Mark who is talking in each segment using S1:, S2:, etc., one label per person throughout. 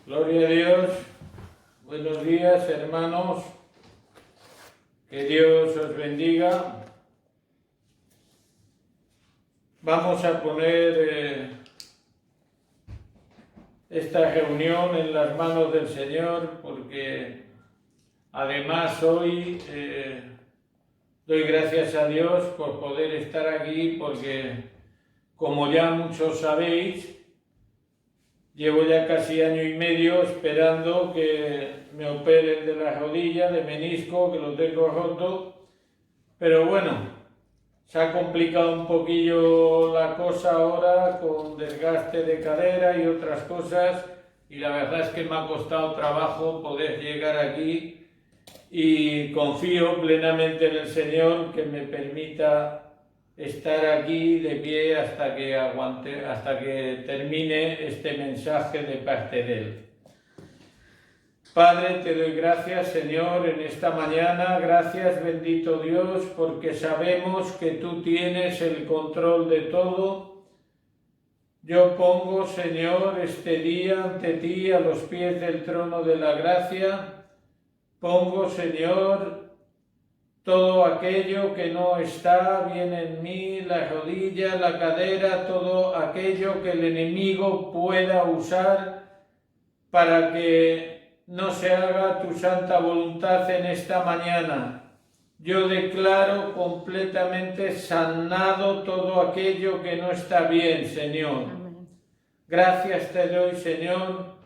S1: Gloria a Dios. Buenos días, hermanos. Que Dios os bendiga. Vamos a poner esta reunión en las manos del Señor, porque además hoy doy gracias a Dios por poder estar aquí, porque como ya muchos sabéis, llevo ya casi año y medio esperando que me operen de la rodilla, de menisco, que lo tengo roto, pero bueno, se ha complicado un poquillo la cosa ahora con desgaste de cadera y otras cosas, y la verdad es que me ha costado trabajo poder llegar aquí, y confío plenamente en el Señor que me permita estar aquí de pie hasta que termine este mensaje de parte de Él. Padre, te doy gracias, Señor, en esta mañana. Gracias, bendito Dios, porque sabemos que tú tienes el control de todo. Yo pongo, Señor, este día ante ti a los pies del trono de la gracia. Pongo, Señor, todo aquello que no está bien en mí, la rodilla, la cadera, todo aquello que el enemigo pueda usar para que no se haga tu santa voluntad en esta mañana. Yo declaro completamente sanado todo aquello que no está bien, Señor. Amén. Gracias te doy, Señor.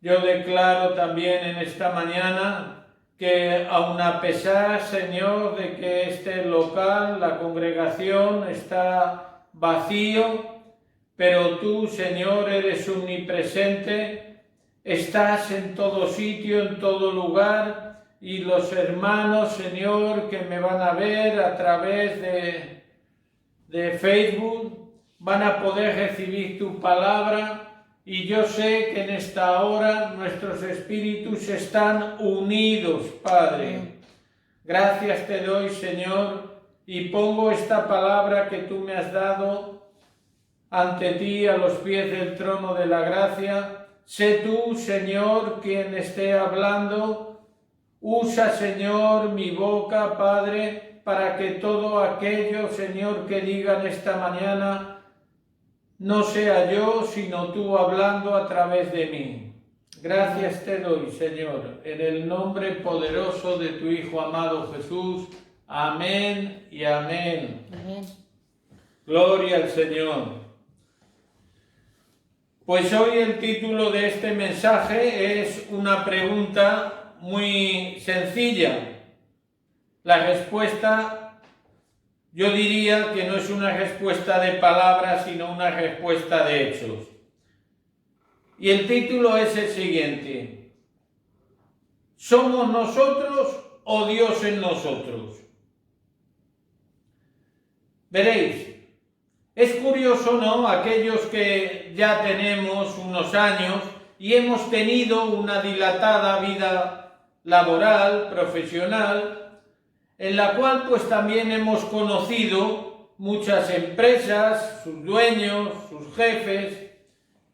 S1: Yo declaro también en esta mañana que aun a pesar, Señor, de que este local, la congregación, está vacío, pero tú, Señor, eres omnipresente, estás en todo sitio, en todo lugar, y los hermanos, Señor, que me van a ver a través de Facebook, van a poder recibir tu palabra. Y yo sé que en esta hora nuestros espíritus están unidos, Padre. Gracias te doy, Señor, y pongo esta palabra que tú me has dado ante ti a los pies del trono de la gracia. Sé tú, Señor, quien esté hablando. Usa, Señor, mi boca, Padre, para que todo aquello, Señor, que digan esta mañana no sea yo, sino tú hablando a través de mí. Gracias te doy, Señor, en el nombre poderoso de tu Hijo amado Jesús. Amén y amén. Amén. Gloria al Señor. Pues hoy el título de este mensaje es una pregunta muy sencilla. La respuesta, yo diría que no es una respuesta de palabras, sino una respuesta de hechos. Y el título es el siguiente: ¿somos nosotros o Dios en nosotros? Veréis, es curioso, ¿no? Aquellos que ya tenemos unos años y hemos tenido una dilatada vida laboral, profesional, en la cual pues también hemos conocido muchas empresas, sus dueños, sus jefes,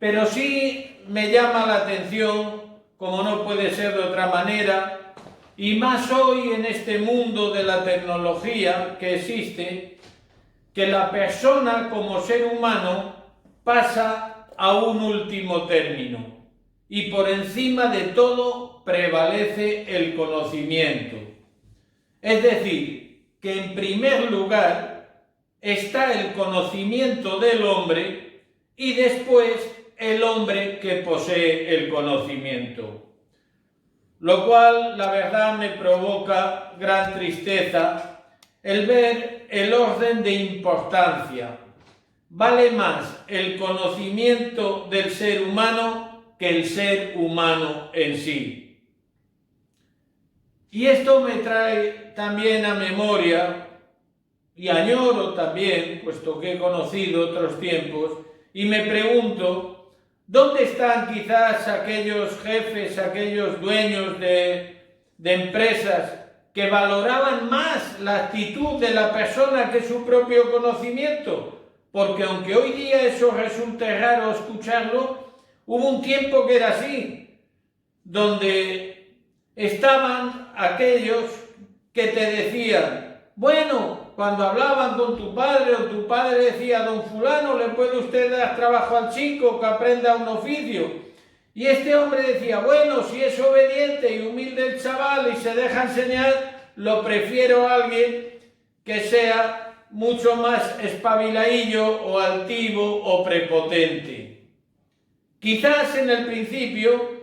S1: pero sí me llama la atención, como no puede ser de otra manera, y más hoy en este mundo de la tecnología que existe, que la persona como ser humano pasa a un último término y por encima de todo prevalece el conocimiento. Es decir, que en primer lugar está el conocimiento del hombre y después el hombre que posee el conocimiento. Lo cual, la verdad, me provoca gran tristeza el ver el orden de importancia. Vale más el conocimiento del ser humano que el ser humano en sí. Y esto me trae también a memoria, y añoro también, puesto que he conocido otros tiempos, y me pregunto, ¿dónde están quizás aquellos jefes, aquellos dueños de empresas que valoraban más la actitud de la persona que su propio conocimiento? Porque aunque hoy día eso resulte raro escucharlo, Hubo un tiempo que era así, donde estaban aquellos que te decían, bueno, cuando hablaban con tu padre o tu padre decía, don fulano, ¿le puede usted dar trabajo al chico que aprenda un oficio? Y este hombre decía, bueno, si es obediente y humilde el chaval y se deja enseñar, lo prefiero a alguien que sea mucho más espabiladillo o altivo o prepotente. Quizás en el principio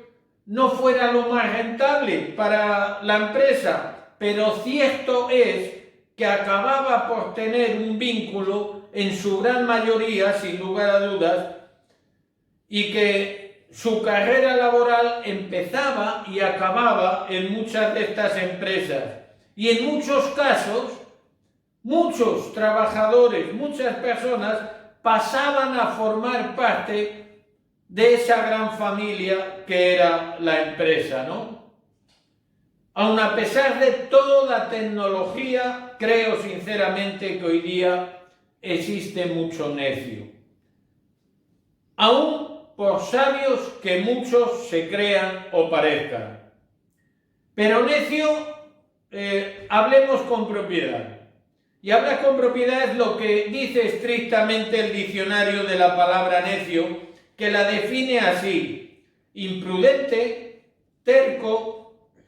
S1: no fuera lo más rentable para la empresa, pero cierto es que acababa por tener un vínculo en su gran mayoría, sin lugar a dudas, y que su carrera laboral empezaba y acababa en muchas de estas empresas. Y en muchos casos, muchos trabajadores, muchas personas pasaban a formar parte de esa gran familia que era la empresa, ¿no? Aun a pesar de toda tecnología, creo sinceramente que hoy día existe mucho necio. Aún por sabios que muchos se crean o parezcan. Pero necio, hablemos con propiedad. Y hablar con propiedad es lo que dice estrictamente el diccionario de la palabra necio, que la define así: imprudente, terco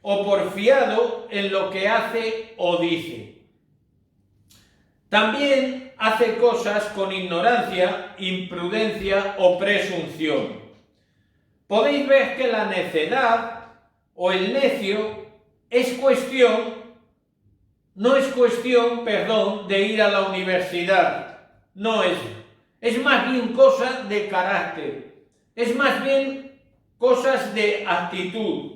S1: o porfiado en lo que hace o dice. También hace cosas con ignorancia, imprudencia o presunción. Podéis ver que la necedad o el necio no es cuestión, de ir a la universidad. No es más bien cosa de carácter. Es más bien cosas de actitud.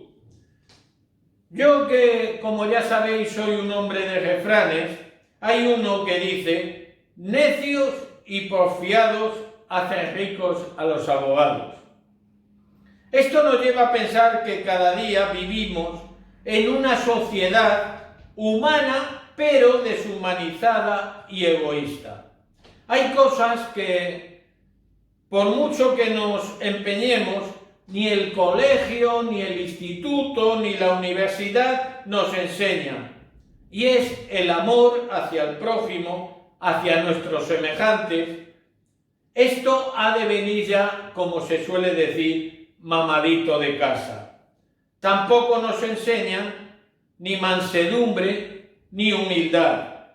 S1: Yo que, como ya sabéis, soy un hombre de refranes, hay uno que dice, necios y porfiados hacen ricos a los abogados. Esto nos lleva a pensar que cada día vivimos en una sociedad humana, pero deshumanizada y egoísta. Hay cosas que, por mucho que nos empeñemos, ni el colegio, ni el instituto, ni la universidad nos enseñan. Y es el amor hacia el prójimo, hacia nuestros semejantes. Esto ha de venir ya, como se suele decir, mamadito de casa. Tampoco nos enseñan ni mansedumbre ni humildad,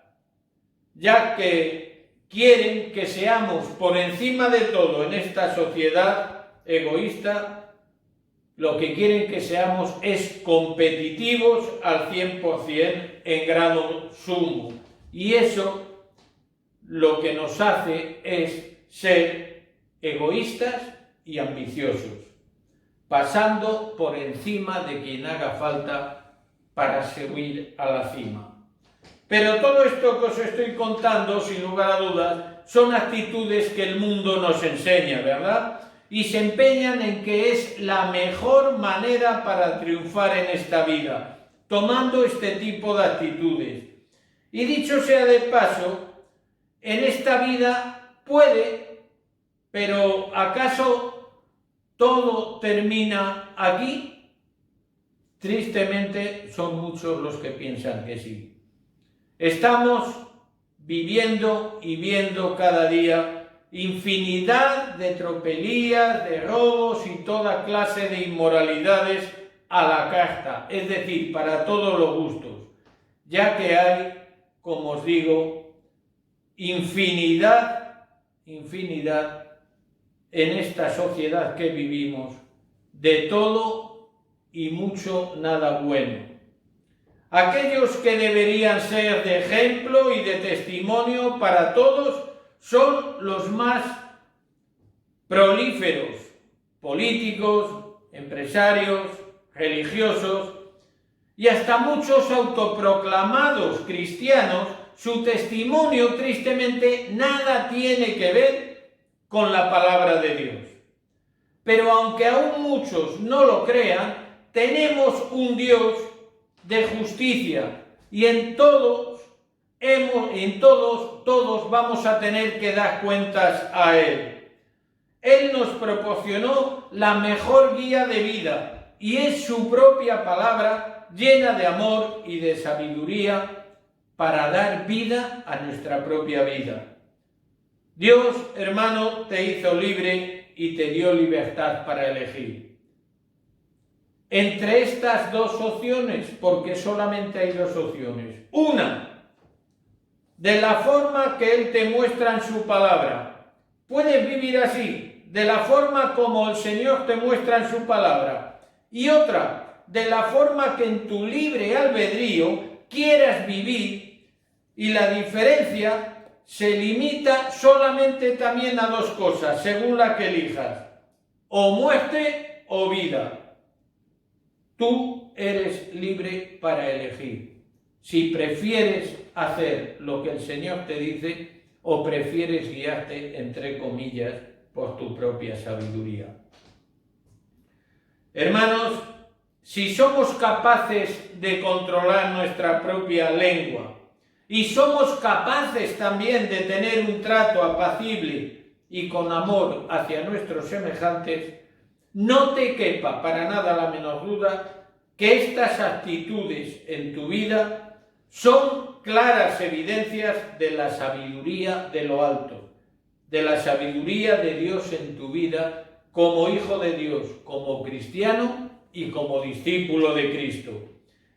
S1: ya que quieren que seamos por encima de todo en esta sociedad egoísta. Lo que quieren que seamos es competitivos al 100% en grado sumo. Y eso lo que nos hace es ser egoístas y ambiciosos, pasando por encima de quien haga falta para subir a la cima. Pero todo esto que os estoy contando, sin lugar a dudas, son actitudes que el mundo nos enseña, ¿verdad? Y se empeñan en que es la mejor manera para triunfar en esta vida, tomando este tipo de actitudes. Y dicho sea de paso, en esta vida puede, pero ¿acaso todo termina aquí? Tristemente son muchos los que piensan que sí. Estamos viviendo y viendo cada día infinidad de tropelías, de robos y toda clase de inmoralidades a la carta, es decir, para todos los gustos, ya que hay, como os digo, infinidad en esta sociedad que vivimos, de todo y mucho nada bueno. Aquellos que deberían ser de ejemplo y de testimonio para todos son los más prolíferos, políticos, empresarios, religiosos y hasta muchos autoproclamados cristianos. Su testimonio tristemente nada tiene que ver con la palabra de Dios. Pero aunque aún muchos no lo crean, tenemos un Dios de justicia y en todos vamos a tener que dar cuentas a Él. Él nos proporcionó la mejor guía de vida y es su propia palabra llena de amor y de sabiduría para dar vida a nuestra propia vida. Dios, hermano, te hizo libre y te dio libertad para elegir. Entre estas dos opciones, porque solamente hay dos opciones. Una, de la forma que Él te muestra en su palabra. Puedes vivir así, de la forma como el Señor te muestra en su palabra. Y otra, de la forma que en tu libre albedrío quieras vivir. Y la diferencia se limita solamente también a dos cosas, según la que elijas. O muerte o vida. Tú eres libre para elegir. Si prefieres hacer lo que el Señor te dice o prefieres guiarte, entre comillas, por tu propia sabiduría. Hermanos, si somos capaces de controlar nuestra propia lengua y somos capaces también de tener un trato apacible y con amor hacia nuestros semejantes, no te quepa para nada la menor duda que estas actitudes en tu vida son claras evidencias de la sabiduría de lo alto, de la sabiduría de Dios en tu vida como hijo de Dios, como cristiano y como discípulo de Cristo.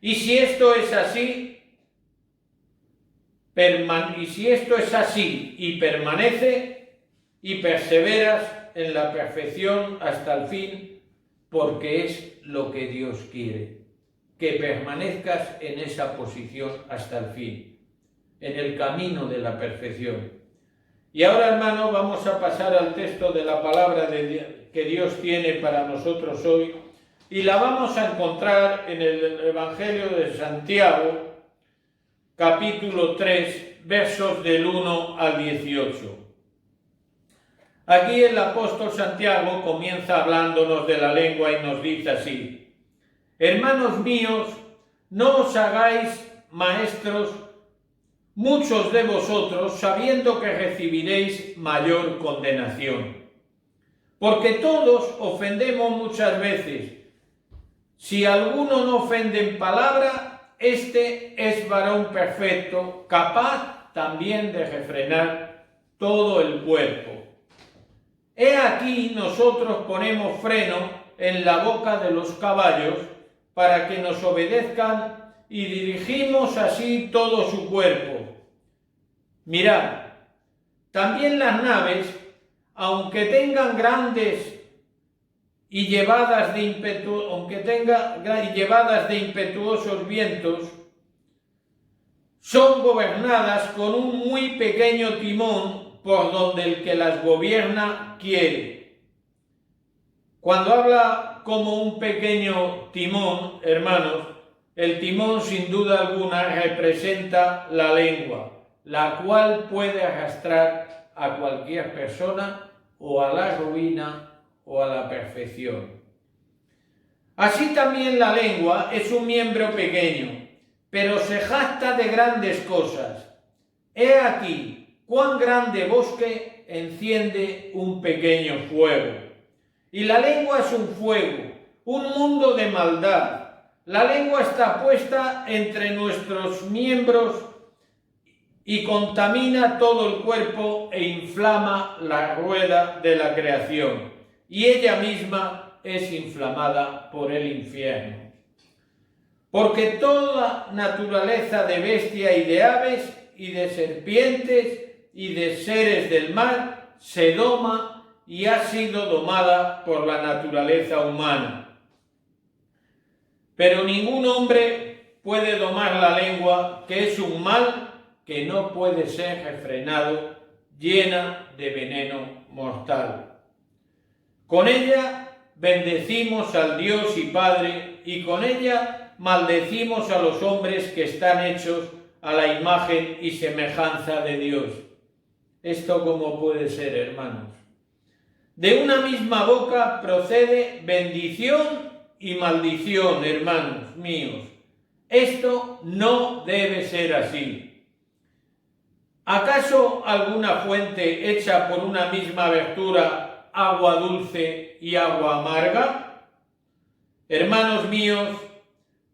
S1: Y si esto es así, y permanece y perseveras en la perfección hasta el fin, porque es lo que Dios quiere, que permanezcas en esa posición hasta el fin, en el camino de la perfección. Y ahora, hermano, vamos a pasar al texto de la palabra que Dios tiene para nosotros hoy, y la vamos a encontrar en el Evangelio de Santiago, capítulo 3, versos del 1 al 18. Aquí el apóstol Santiago comienza hablándonos de la lengua y nos dice así: hermanos míos, no os hagáis maestros muchos de vosotros, sabiendo que recibiréis mayor condenación. Porque todos ofendemos muchas veces. Si alguno no ofende en palabra, este es varón perfecto, capaz también de refrenar todo el cuerpo. He aquí nosotros ponemos freno en la boca de los caballos para que nos obedezcan y dirigimos así todo su cuerpo. Mirad, también las naves, aunque tengan grandes y llevadas de impetuosos vientos, son gobernadas con un muy pequeño timón por donde el que las gobierna quiere. Cuando habla como un pequeño timón, hermanos, el timón sin duda alguna representa la lengua, la cual puede arrastrar a cualquier persona o a la ruina o a la perfección. Así también la lengua es un miembro pequeño, pero se jacta de grandes cosas. He aquí cuán grande bosque enciende un pequeño fuego. Y la lengua es un fuego, un mundo de maldad. La lengua está puesta entre nuestros miembros y contamina todo el cuerpo e inflama la rueda de la creación. Y ella misma es inflamada por el infierno. Porque toda naturaleza de bestia y de aves y de serpientes y de seres del mar se doma y ha sido domada por la naturaleza humana. Pero ningún hombre puede domar la lengua, que es un mal que no puede ser refrenado, llena de veneno mortal. Con ella bendecimos al Dios y Padre, y con ella maldecimos a los hombres que están hechos a la imagen y semejanza de Dios. ¿Esto cómo puede ser, hermanos? De una misma boca procede bendición y maldición, hermanos míos. Esto no debe ser así. ¿Acaso alguna fuente hecha por una misma abertura agua dulce y agua amarga? Hermanos míos,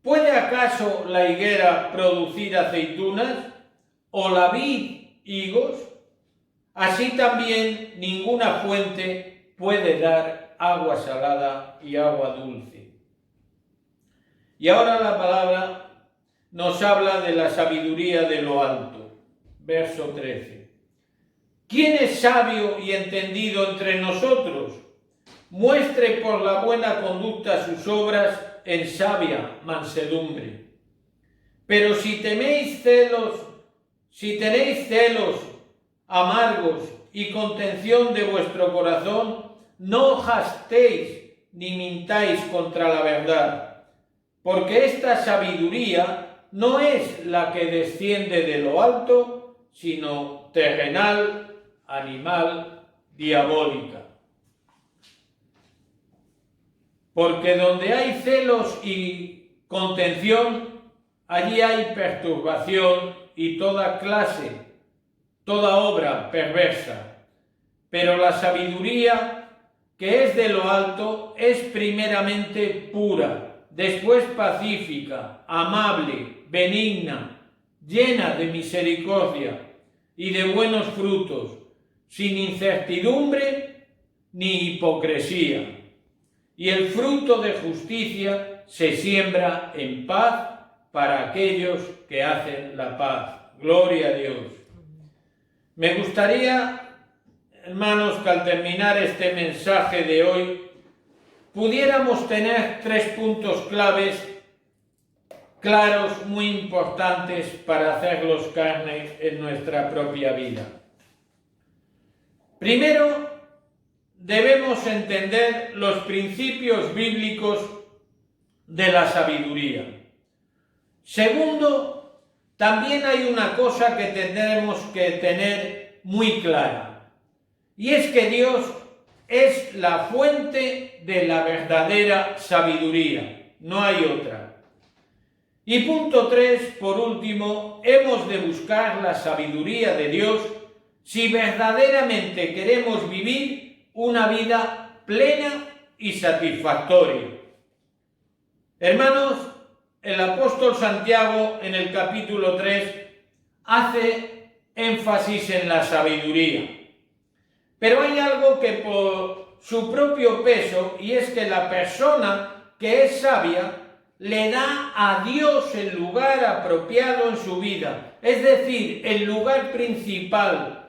S1: ¿puede acaso la higuera producir aceitunas o la vid higos? Así también ninguna fuente puede dar agua salada y agua dulce. Y ahora la palabra nos habla de la sabiduría de lo alto. Verso 13. ¿Quién es sabio y entendido entre nosotros? Muestre por la buena conducta sus obras en sabia mansedumbre. Pero si tenéis celos amargos y contención de vuestro corazón, no jastéis ni mintáis contra la verdad, porque esta sabiduría no es la que desciende de lo alto, sino terrenal, animal, diabólica. Porque donde hay celos y contención, allí hay perturbación y toda obra perversa. Pero la sabiduría que es de lo alto es primeramente pura, después pacífica, amable, benigna, llena de misericordia y de buenos frutos, sin incertidumbre ni hipocresía. Y el fruto de justicia se siembra en paz para aquellos que hacen la paz. Gloria a Dios. Me gustaría, hermanos, que al terminar este mensaje de hoy pudiéramos tener 3 puntos claros, muy importantes para hacerlos carne en nuestra propia vida. Primero, debemos entender los principios bíblicos de la sabiduría. Segundo, también hay una cosa que tendremos que tener muy clara, y es que Dios es la fuente de la verdadera sabiduría, no hay otra. Y punto 3, por último, hemos de buscar la sabiduría de Dios si verdaderamente queremos vivir una vida plena y satisfactoria. Hermanos, el apóstol Santiago en el capítulo 3 hace énfasis en la sabiduría. Pero hay algo que por su propio peso, y es que la persona que es sabia le da a Dios el lugar apropiado en su vida, es decir, el lugar principal.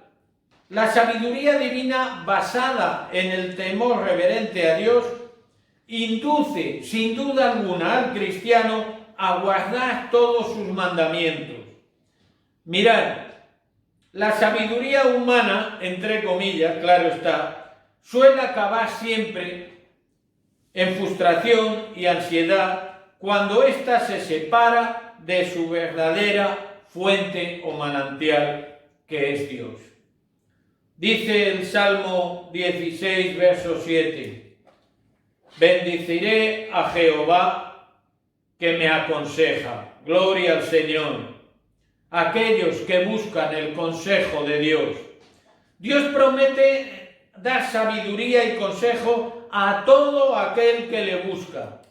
S1: La sabiduría divina basada en el temor reverente a Dios induce, sin duda alguna, al cristiano a guardar todos sus mandamientos. Mirad, la sabiduría humana, entre comillas, claro está, suele acabar siempre en frustración y ansiedad cuando ésta se separa de su verdadera fuente o manantial, que es Dios. Dice el Salmo 16, verso 7, bendeciré a Jehová que me aconseja. Gloria al Señor. Aquellos que buscan el consejo de Dios. Dios promete dar sabiduría y consejo a todo aquel que le busca.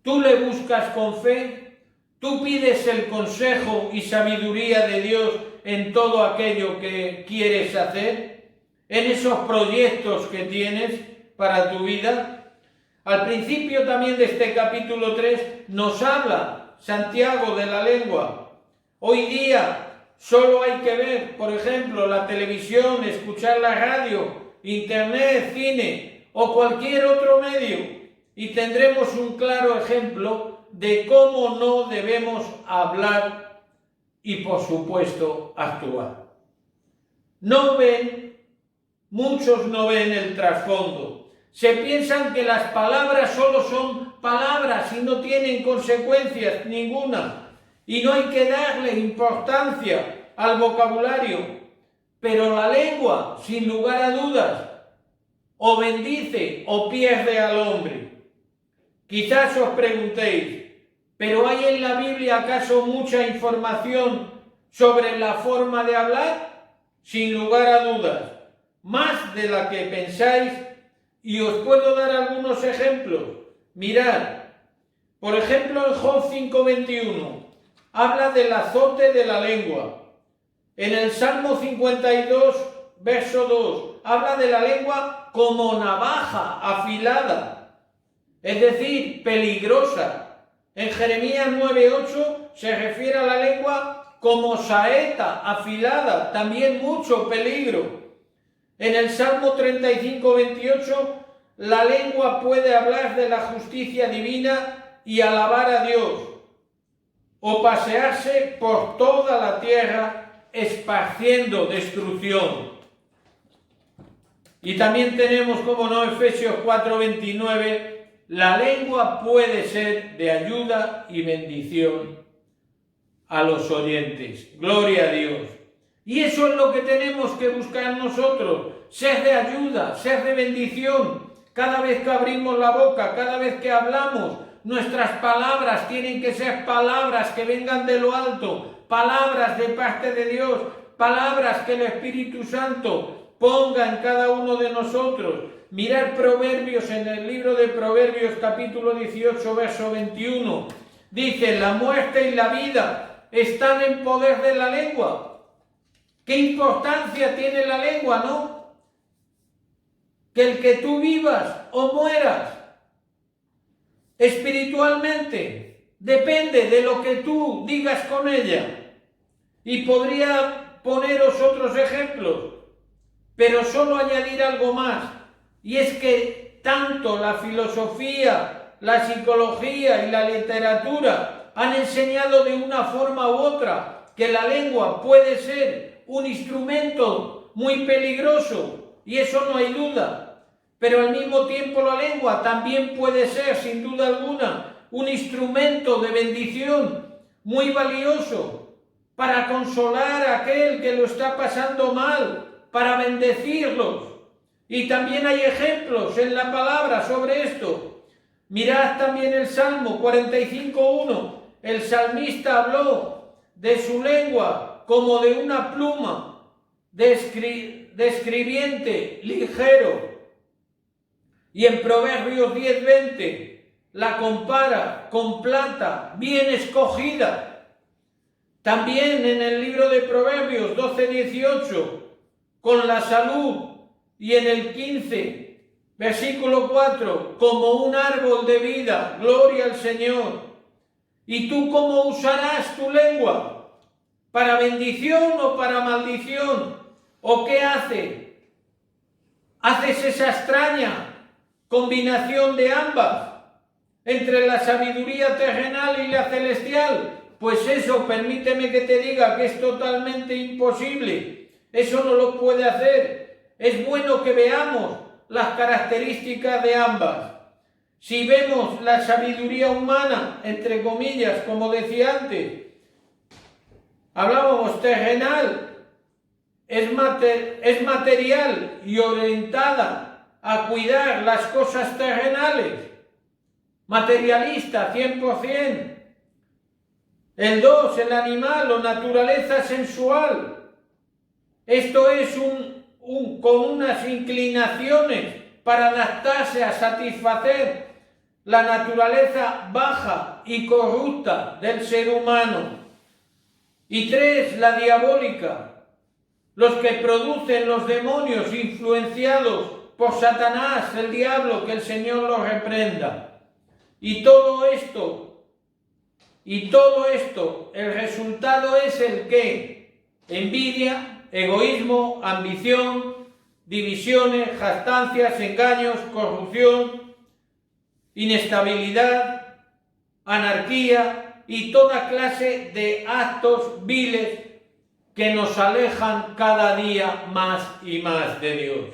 S1: ¿Tú le buscas con fe? ¿Tú pides el consejo y sabiduría de Dios en todo aquello que quieres hacer? ¿En esos proyectos que tienes para tu vida? Al principio también de este capítulo 3 nos habla Santiago de la lengua. Hoy día solo hay que ver, por ejemplo, la televisión, escuchar la radio, internet, cine o cualquier otro medio y tendremos un claro ejemplo de cómo no debemos hablar y, por supuesto, actuar. Muchos no ven el trasfondo. Se piensan que las palabras solo son palabras y no tienen consecuencias ninguna. Y no hay que darle importancia al vocabulario. Pero la lengua, sin lugar a dudas, o bendice o pierde al hombre. Quizás os preguntéis, ¿pero hay en la Biblia acaso mucha información sobre la forma de hablar? Sin lugar a dudas, más de la que pensáis y os puedo dar algunos ejemplos. Mirad, por ejemplo, en Job 5:21 habla del azote de la lengua. En el Salmo 52, verso 2, habla de la lengua como navaja afilada, es decir, peligrosa. En Jeremías 9:8 se refiere a la lengua como saeta afilada, también mucho peligro. En el Salmo 35:28, la lengua puede hablar de la justicia divina y alabar a Dios, o pasearse por toda la tierra esparciendo destrucción. Y también tenemos, como no, Efesios 4:29, la lengua puede ser de ayuda y bendición a los oyentes. Gloria a Dios. Y eso es lo que tenemos que buscar nosotros, ser de ayuda, ser de bendición. Cada vez que abrimos la boca, cada vez que hablamos, nuestras palabras tienen que ser palabras que vengan de lo alto, palabras de parte de Dios, palabras que el Espíritu Santo ponga en cada uno de nosotros. Mirad Proverbios, en el libro de Proverbios, capítulo 18, verso 21. Dice, la muerte y la vida están en poder de la lengua. ¿Qué importancia tiene la lengua, no? Que el que tú vivas o mueras espiritualmente depende de lo que tú digas con ella. Y podría poneros otros ejemplos, pero solo añadir algo más. Y es que tanto la filosofía, la psicología y la literatura han enseñado de una forma u otra que la lengua puede ser un instrumento muy peligroso, y eso no hay duda. Pero al mismo tiempo la lengua también puede ser, sin duda alguna, un instrumento de bendición muy valioso para consolar a aquel que lo está pasando mal, para bendecirlos. Y también hay ejemplos en la palabra sobre esto. Mirad también el Salmo 45:1. El salmista habló de su lengua como de una pluma de escribiente ligero. Y en Proverbios 10:20 la compara con plata bien escogida. También en el libro de Proverbios 12:18 con la salud, y en el 15, versículo 4, como un árbol de vida, gloria al Señor. ¿Y tú cómo usarás tu lengua? ¿Para bendición o para maldición? ¿O qué hace? ¿Haces esa extraña combinación de ambas, entre la sabiduría terrenal y la celestial? Pues eso, permíteme que te diga que es totalmente imposible. Eso no lo puede hacer. Es bueno que veamos las características de ambas. Si vemos la sabiduría humana, entre comillas, como decía antes, hablábamos terrenal, es material y orientada a cuidar las cosas terrenales, materialista 100%. El 2, el animal o naturaleza sensual. Esto es con unas inclinaciones para adaptarse a satisfacer la naturaleza baja y corrupta del ser humano. Y 3, la diabólica, los que producen los demonios influenciados por Satanás, el diablo, que el Señor los reprenda. Y todo esto, el resultado es el que: envidia, egoísmo, ambición, divisiones, jactancias, engaños, corrupción, inestabilidad, anarquía y toda clase de actos viles que nos alejan cada día más y más de Dios.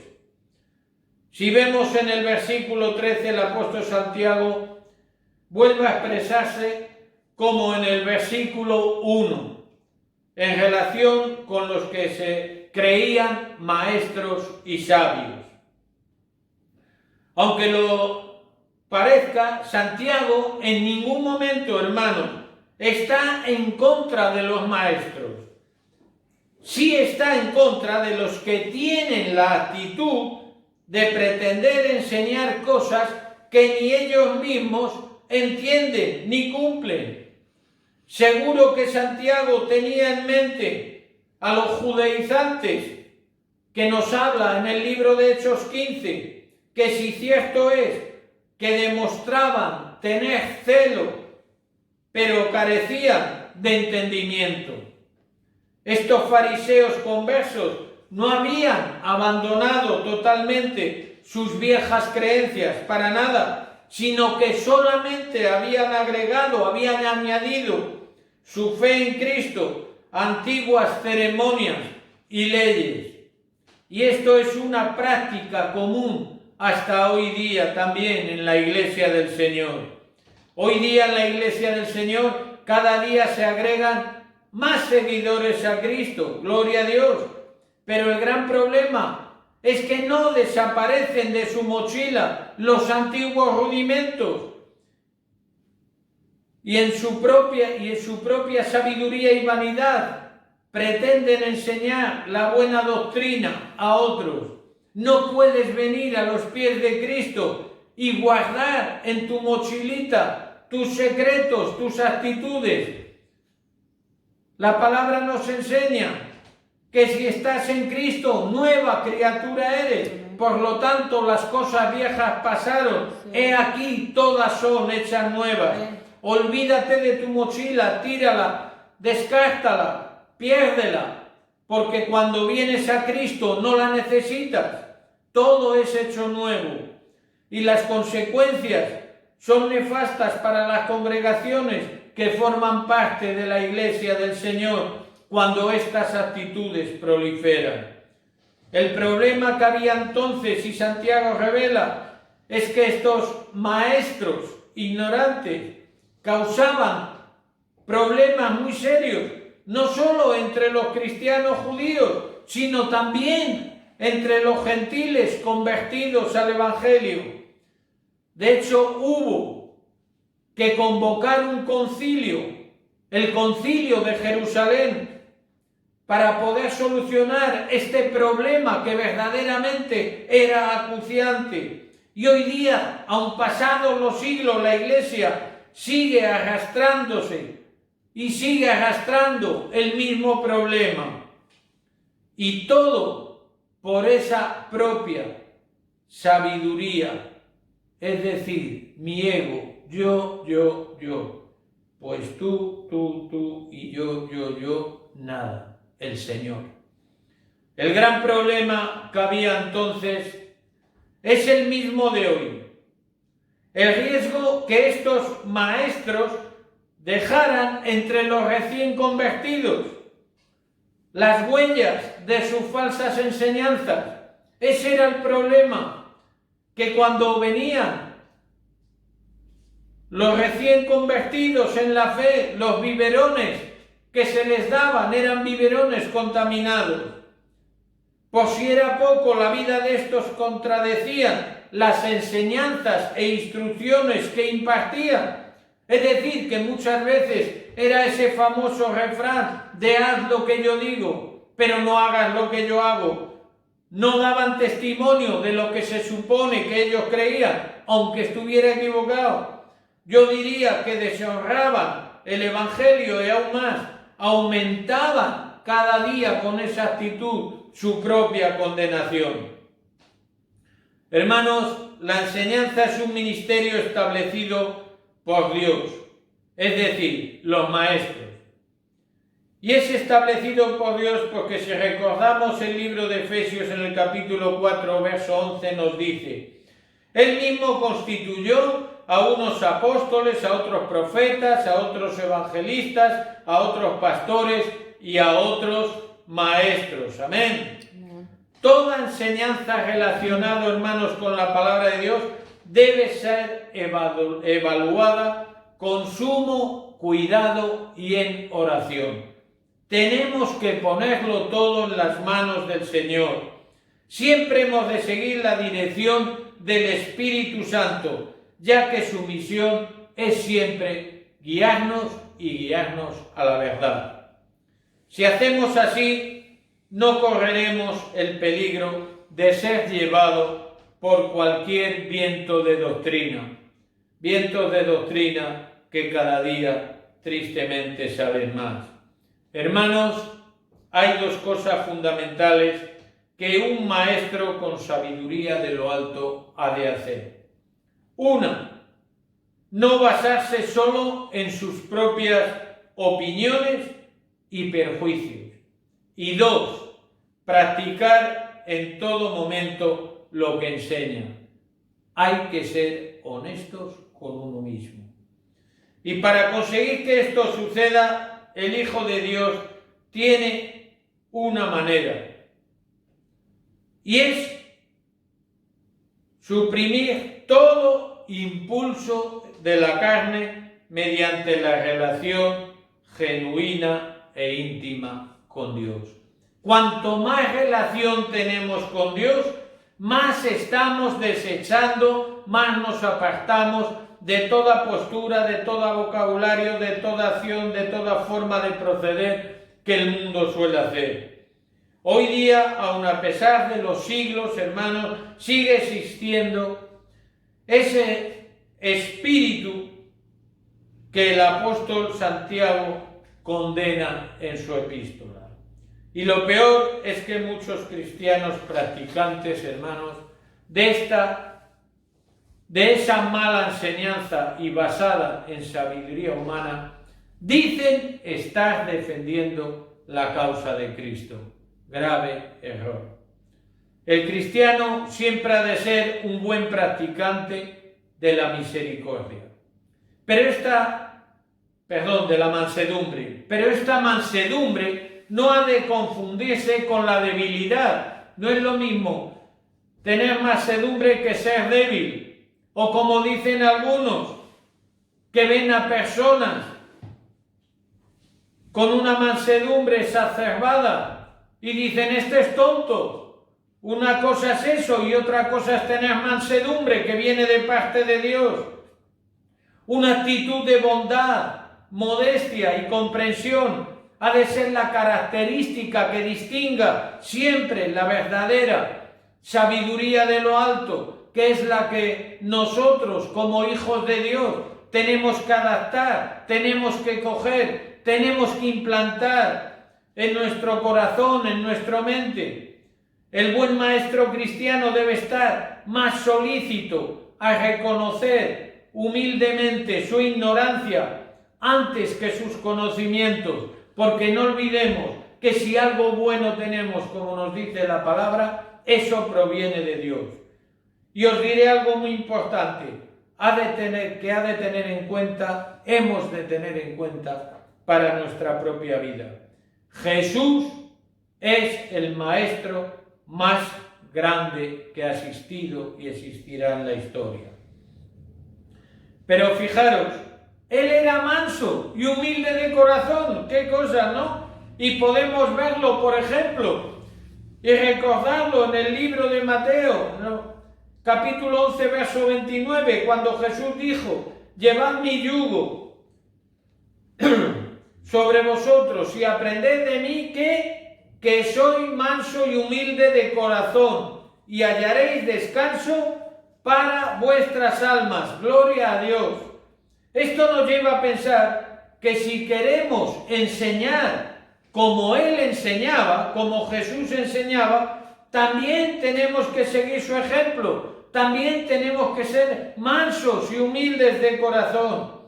S1: Si vemos en el versículo 13, el apóstol Santiago vuelve a expresarse como en el versículo 1, en relación con los que se creían maestros y sabios. Aunque lo parezca, Santiago en ningún momento, hermanos, está en contra de los maestros. Sí está en contra de los que tienen la actitud de pretender enseñar cosas que ni ellos mismos entienden ni cumplen. Seguro que Santiago tenía en mente a los judaizantes que nos habla en el libro de Hechos 15, que si cierto es que demostraban tener celo, pero carecían de entendimiento. Estos fariseos conversos no habían abandonado totalmente sus viejas creencias para nada, sino que solamente habían agregado, habían añadido su fe en Cristo, antiguas ceremonias y leyes. Y esto es una práctica común hasta hoy día también en la Iglesia del Señor. Hoy día en la Iglesia del Señor cada día se agregan más seguidores a Cristo, gloria a Dios. Pero el gran problema es que no desaparecen de su mochila los antiguos rudimentos y en su propia sabiduría y vanidad pretenden enseñar la buena doctrina a otros. No puedes venir a los pies de Cristo y guardar en tu mochilita tus secretos, tus actitudes. La palabra nos enseña que si estás en Cristo, nueva criatura eres. Por lo tanto, las cosas viejas pasaron. He aquí, todas son hechas nuevas. Olvídate de tu mochila, tírala, descártala, piérdela, porque cuando vienes a Cristo no la necesitas. Todo es hecho nuevo. Y las consecuencias son nefastas para las congregaciones que forman parte de la Iglesia del Señor cuando estas actitudes proliferan. El problema que había entonces, y Santiago revela, es que estos maestros ignorantes causaban problemas muy serios, no solo entre los cristianos judíos, sino también entre los gentiles convertidos al Evangelio. De hecho, hubo que convocar un concilio, el concilio de Jerusalén, para poder solucionar este problema que verdaderamente era acuciante. Y hoy día, aun pasados los siglos, la Iglesia sigue arrastrándose y sigue arrastrando el mismo problema. Y todo por esa propia sabiduría, es decir, mi ego, yo, pues tú y yo, nada. El Señor. El gran problema que había entonces es el mismo de hoy. El riesgo que estos maestros dejaran entre los recién convertidos las huellas de sus falsas enseñanzas. Ese era el problema, que cuando venían los recién convertidos en la fe, los biberones que se les daban eran biberones contaminados. Por si era poco, la vida de estos contradecían las enseñanzas e instrucciones que impartían. Es decir, que muchas veces era ese famoso refrán de haz lo que yo digo, pero no hagas lo que yo hago. No daban testimonio de lo que se supone que ellos creían, aunque estuviera equivocado. Yo diría que deshonraban el Evangelio y aún más, aumentaban cada día con esa actitud su propia condenación. Hermanos, la enseñanza es un ministerio establecido por Dios, es decir, los maestros. Y es establecido por Dios porque si recordamos el libro de Efesios en el capítulo 4, verso 11, nos dice: Él mismo constituyó a unos apóstoles, a otros profetas, a otros evangelistas, a otros pastores y a otros maestros. Amén. Toda enseñanza relacionada, hermanos, con la palabra de Dios debe ser evaluada con sumo cuidado y en oración. Tenemos que ponerlo todo en las manos del Señor. Siempre hemos de seguir la dirección del Espíritu Santo, ya que su misión es siempre guiarnos y guiarnos a la verdad. Si hacemos así, no correremos el peligro de ser llevados por cualquier viento de doctrina. Vientos de doctrina que cada día tristemente saben más. Hermanos, hay dos cosas fundamentales que un maestro con sabiduría de lo alto ha de hacer. Una, no basarse solo en sus propias opiniones y perjuicios. Y dos, practicar en todo momento lo que enseña. Hay que ser honestos con uno mismo. Y para conseguir que esto suceda, el Hijo de Dios tiene una manera. Y es suprimir todo impulso de la carne mediante la relación genuina e íntima con Dios. Cuanto más relación tenemos con Dios, más estamos desechando, más nos apartamos de toda postura, de todo vocabulario, de toda acción, de toda forma de proceder que el mundo suele hacer. Hoy día, aun a pesar de los siglos, hermanos, sigue existiendo ese espíritu que el apóstol Santiago condena en su epístola. Y lo peor es que muchos cristianos practicantes, hermanos, de esa mala enseñanza y basada en sabiduría humana, dicen estar defendiendo la causa de Cristo. Grave error. El cristiano siempre ha de ser un buen practicante de la misericordia. De la mansedumbre. Pero esta mansedumbre no ha de confundirse con la debilidad. No es lo mismo tener mansedumbre que ser débil. O como dicen algunos, que ven a personas con una mansedumbre exacerbada y dicen, este es tonto. Una cosa es eso y otra cosa es tener mansedumbre que viene de parte de Dios. Una actitud de bondad, modestia y comprensión ha de ser la característica que distinga siempre la verdadera sabiduría de lo alto, que es la que nosotros como hijos de Dios tenemos que adaptar, tenemos que coger, tenemos que implantar en nuestro corazón, en nuestra mente. El buen maestro cristiano debe estar más solícito a reconocer humildemente su ignorancia antes que sus conocimientos, porque no olvidemos que si algo bueno tenemos, como nos dice la palabra, eso proviene de Dios. Y os diré algo muy importante, hemos de tener en cuenta para nuestra propia vida. Jesús es el maestro más grande que ha existido y existirá en la historia. Pero fijaros, él era manso y humilde de corazón, qué cosa, ¿no? Y podemos verlo, por ejemplo, y recordarlo en el libro de Mateo, ¿no? Capítulo 11, verso 29, cuando Jesús dijo, llevad mi yugo sobre vosotros y aprended de mí que soy manso y humilde de corazón y hallaréis descanso para vuestras almas. Gloria a Dios. Esto nos lleva a pensar que si queremos enseñar como Él enseñaba, como Jesús enseñaba, también tenemos que seguir su ejemplo, también tenemos que ser mansos y humildes de corazón.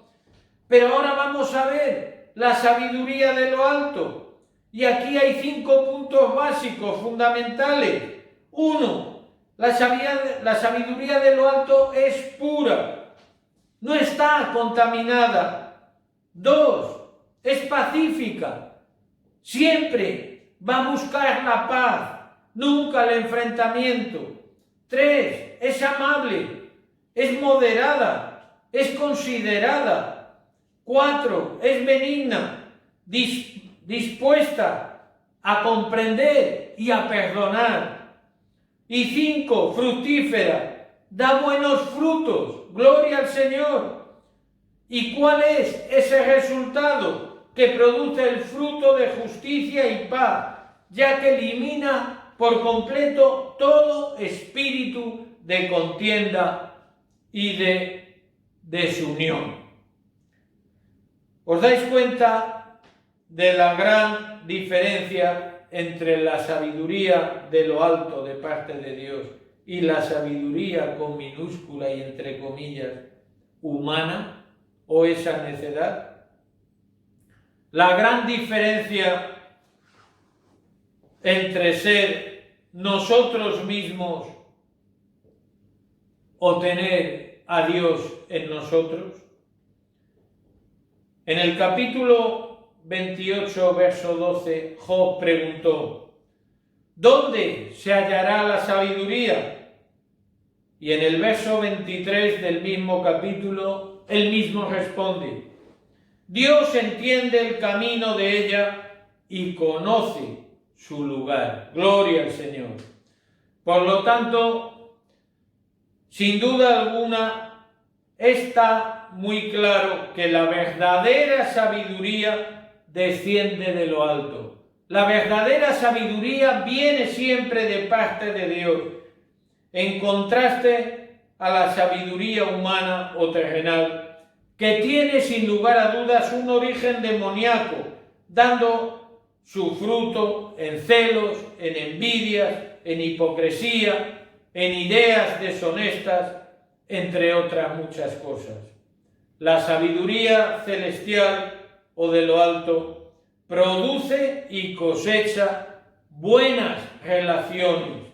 S1: Pero ahora vamos a ver la sabiduría de lo alto. Y aquí hay 5 puntos básicos, fundamentales. 1. La sabiduría de lo alto es pura, no está contaminada. 2. Es pacífica, siempre va a buscar la paz, nunca el enfrentamiento. 3. Es amable, es moderada, es considerada. 4. Es benigna, dispuesta a comprender y a perdonar. Y 5. Fructífera, da buenos frutos. Gloria al Señor. ¿Y cuál es ese resultado? Que produce el fruto de justicia y paz, ya que elimina por completo todo espíritu de contienda y de desunión. ¿Os dais cuenta de la gran diferencia entre la sabiduría de lo alto de parte de Dios y la sabiduría con minúscula y entre comillas humana o esa necedad? La gran diferencia entre ser nosotros mismos o tener a Dios en nosotros. En el capítulo 28, verso 12, Job preguntó: ¿dónde se hallará la sabiduría? Y en el verso 23 del mismo capítulo, él mismo responde: Dios entiende el camino de ella y conoce su lugar. Gloria al Señor. Por lo tanto, sin duda alguna, está muy claro que la verdadera sabiduría desciende de lo alto. La verdadera sabiduría viene siempre de parte de Dios, en contraste a la sabiduría humana o terrenal, que tiene sin lugar a dudas un origen demoníaco, dando su fruto en celos, en envidias, en hipocresía, en ideas deshonestas, entre otras muchas cosas. La sabiduría celestial o de lo alto produce y cosecha buenas relaciones.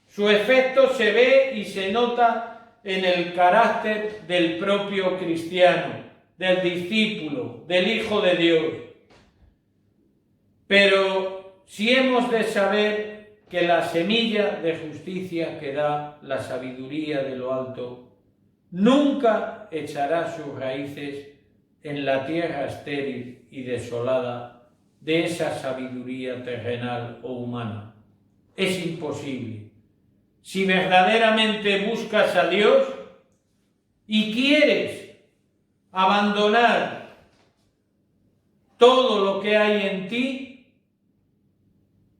S1: Su efecto se ve y se nota en el carácter del propio cristiano, del discípulo, del Hijo de Dios. Pero si hemos de saber que la semilla de justicia que da la sabiduría de lo alto nunca echará sus raíces en la tierra estéril y desolada de esa sabiduría terrenal o humana. Es imposible. Si verdaderamente buscas a Dios y quieres abandonar todo lo que hay en ti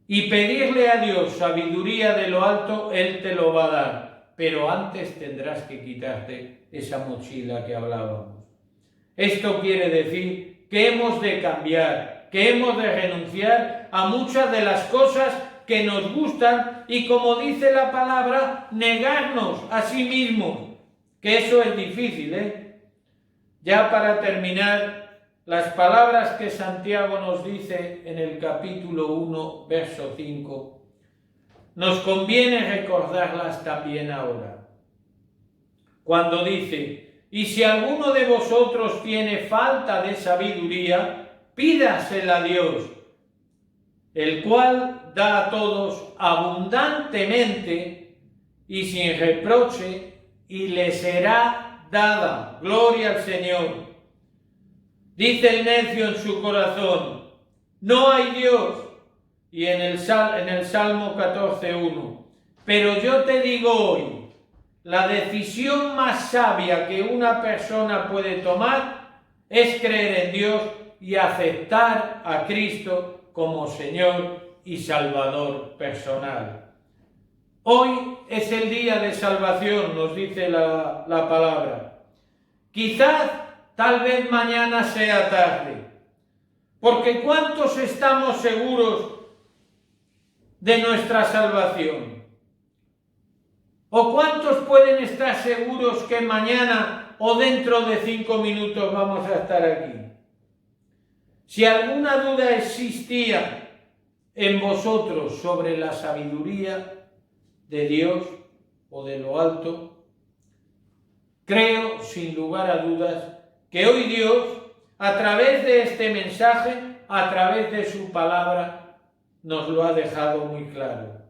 S1: y pedirle a Dios sabiduría de lo alto, Él te lo va a dar. Pero antes tendrás que quitarte esa mochila que hablábamos. Esto quiere decir que hemos de cambiar, que hemos de renunciar a muchas de las cosas que nos gustan y, como dice la palabra, negarnos a sí mismos, que eso es difícil, Ya para terminar, las palabras que Santiago nos dice en el capítulo 1, verso 5, nos conviene recordarlas también ahora. Cuando dice: y si alguno de vosotros tiene falta de sabiduría, pídasela a Dios, el cual da a todos abundantemente y sin reproche, y le será dada. Gloria al Señor. Dice el necio en su corazón: no hay Dios. Y en el Salmo 14:1, pero yo te digo hoy, la decisión más sabia que una persona puede tomar es creer en Dios y aceptar a Cristo como Señor y Salvador personal. Hoy es el día de salvación, nos dice la palabra. Quizás, tal vez mañana sea tarde, porque ¿cuántos estamos seguros de nuestra salvación? ¿O cuántos pueden estar seguros que mañana o dentro de 5 minutos vamos a estar aquí? Si alguna duda existía en vosotros sobre la sabiduría de Dios o de lo alto, creo sin lugar a dudas que hoy Dios, a través de este mensaje, a través de su palabra, nos lo ha dejado muy claro.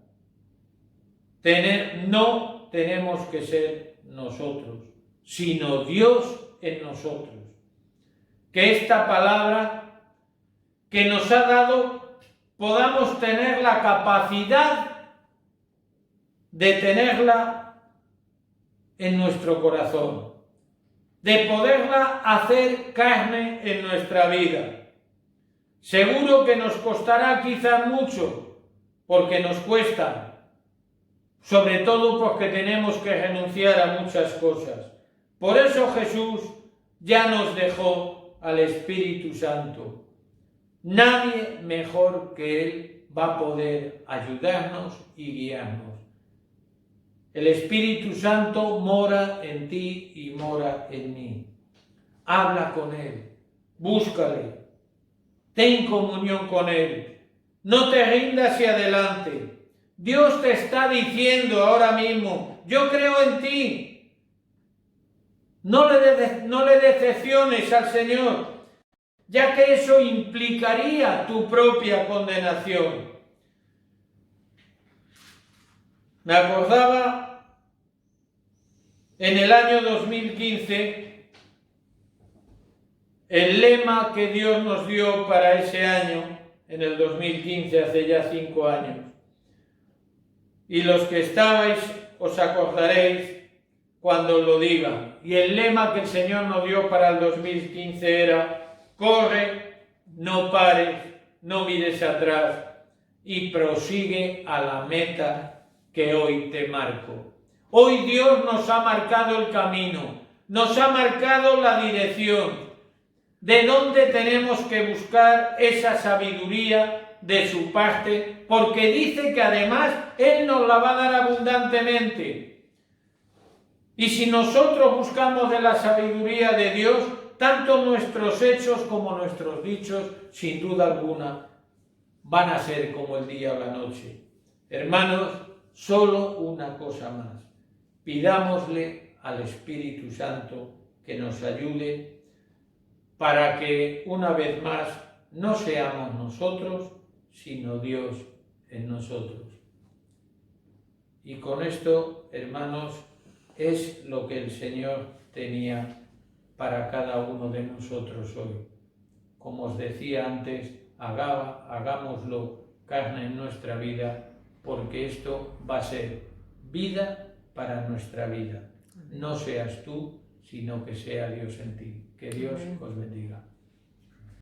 S1: No tenemos que ser nosotros, sino Dios en nosotros. Que esta palabra que nos ha dado podamos tener la capacidad de tenerla en nuestro corazón, de poderla hacer carne en nuestra vida. Seguro que nos costará quizás mucho, porque nos cuesta sobre todo porque tenemos que renunciar a muchas cosas. Por eso Jesús ya nos dejó al Espíritu Santo. Nadie mejor que Él va a poder ayudarnos y guiarnos. El Espíritu Santo mora en ti y mora en mí. Habla con Él, búscale, ten comunión con Él. No te rindas hacia adelante. Dios te está diciendo ahora mismo, yo creo en ti. No le decepciones al Señor, ya que eso implicaría tu propia condenación. Me acordaba en el año 2015 el lema que Dios nos dio para ese año, en el 2015, hace ya 5 años. Y los que estabais os acordaréis cuando lo diga. Y el lema que el Señor nos dio para el 2015 era: corre, no pares, no mires atrás y prosigue a la meta que hoy te marco. Hoy Dios nos ha marcado el camino, nos ha marcado la dirección, de dónde tenemos que buscar esa sabiduría de su parte, porque dice que además Él nos la va a dar abundantemente. Y si nosotros buscamos de la sabiduría de Dios, tanto nuestros hechos como nuestros dichos, sin duda alguna, van a ser como el día o la noche. Hermanos, solo una cosa más. Pidámosle al Espíritu Santo que nos ayude para que una vez más no seamos nosotros, sino Dios en nosotros. Y con esto, hermanos, es lo que el Señor tenía para cada uno de nosotros hoy. Como os decía antes, hagámoslo carne en nuestra vida, porque esto va a ser vida para nuestra vida. No seas tú, sino que sea Dios en ti. Que Dios os bendiga.